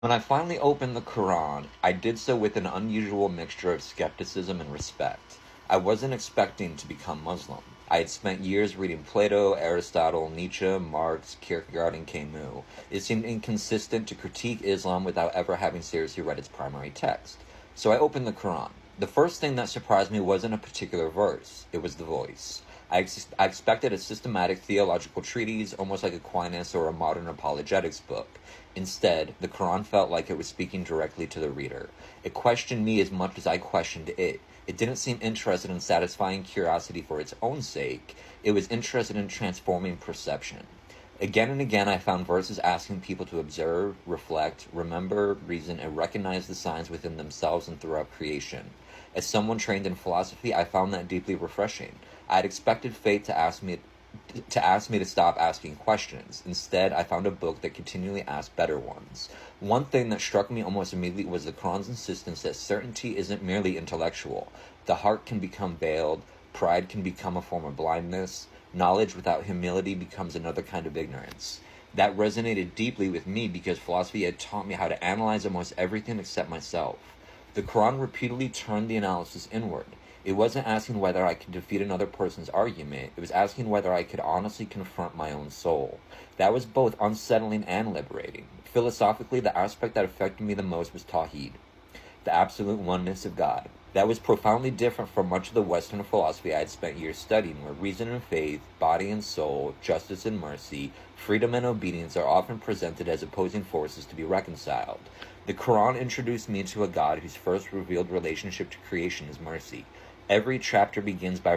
When I finally opened the Quran, I did so with an unusual mixture of skepticism and respect. I wasn't expecting to become Muslim. I had spent years reading Plato, Aristotle, Nietzsche, Marx, Kierkegaard, and Camus. It seemed inconsistent to critique Islam without ever having seriously read its primary text. So I opened the Quran. The first thing that surprised me wasn't a particular verse, it was the voice. I expected a systematic theological treatise, almost like Aquinas or a modern apologetics book. Instead, the Quran felt like it was speaking directly to the reader. It questioned me as much as I questioned it. It didn't seem interested in satisfying curiosity for its own sake. It was interested in transforming perception. Again and again, I found verses asking people to observe, reflect, remember, reason, and recognize the signs within themselves and throughout creation. As someone trained in philosophy, I found that deeply refreshing. I had expected fate to ask me to stop asking questions. Instead, I found a book that continually asked better ones. One thing that struck me almost immediately was the Quran's insistence that certainty isn't merely intellectual. The heart can become veiled, pride can become a form of blindness, knowledge without humility becomes another kind of ignorance. That resonated deeply with me because philosophy had taught me how to analyze almost everything except myself. The Quran repeatedly turned the analysis inward. It wasn't asking whether I could defeat another person's argument, it was asking whether I could honestly confront my own soul. That was both unsettling and liberating. Philosophically, the aspect that affected me the most was Tawheed, the absolute oneness of God. That was profoundly different from much of the Western philosophy I had spent years studying, where reason and faith, body and soul, justice and mercy, freedom and obedience are often presented as opposing forces to be reconciled. The Quran introduced me to a God whose first revealed relationship to creation is mercy. Every chapter begins by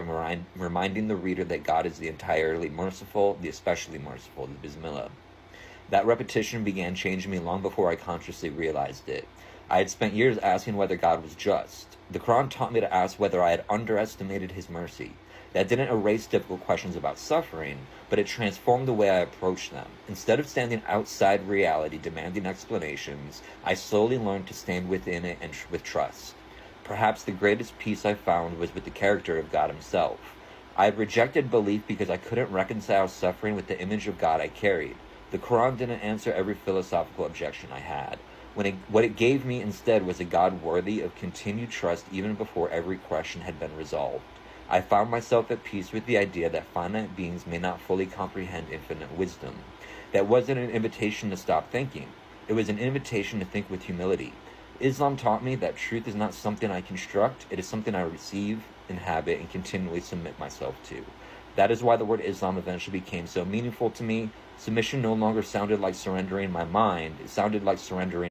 reminding the reader that God is the entirely merciful, the especially merciful, the Bismillah. That repetition began changing me long before I consciously realized it. I had spent years asking whether God was just. The Quran taught me to ask whether I had underestimated his mercy. That didn't erase difficult questions about suffering, but it transformed the way I approached them. Instead of standing outside reality demanding explanations, I slowly learned to stand within it and with trust. Perhaps the greatest peace I found was with the character of God himself. I had rejected belief because I couldn't reconcile suffering with the image of God I carried. The Quran didn't answer every philosophical objection I had. What it gave me instead was a God worthy of continued trust even before every question had been resolved. I found myself at peace with the idea that finite beings may not fully comprehend infinite wisdom. That wasn't an invitation to stop thinking. It was an invitation to think with humility. Islam taught me that truth is not something I construct, it is something I receive, inhabit, and continually submit myself to. That is why the word Islam eventually became so meaningful to me. Submission no longer sounded like surrendering my mind, it sounded like surrendering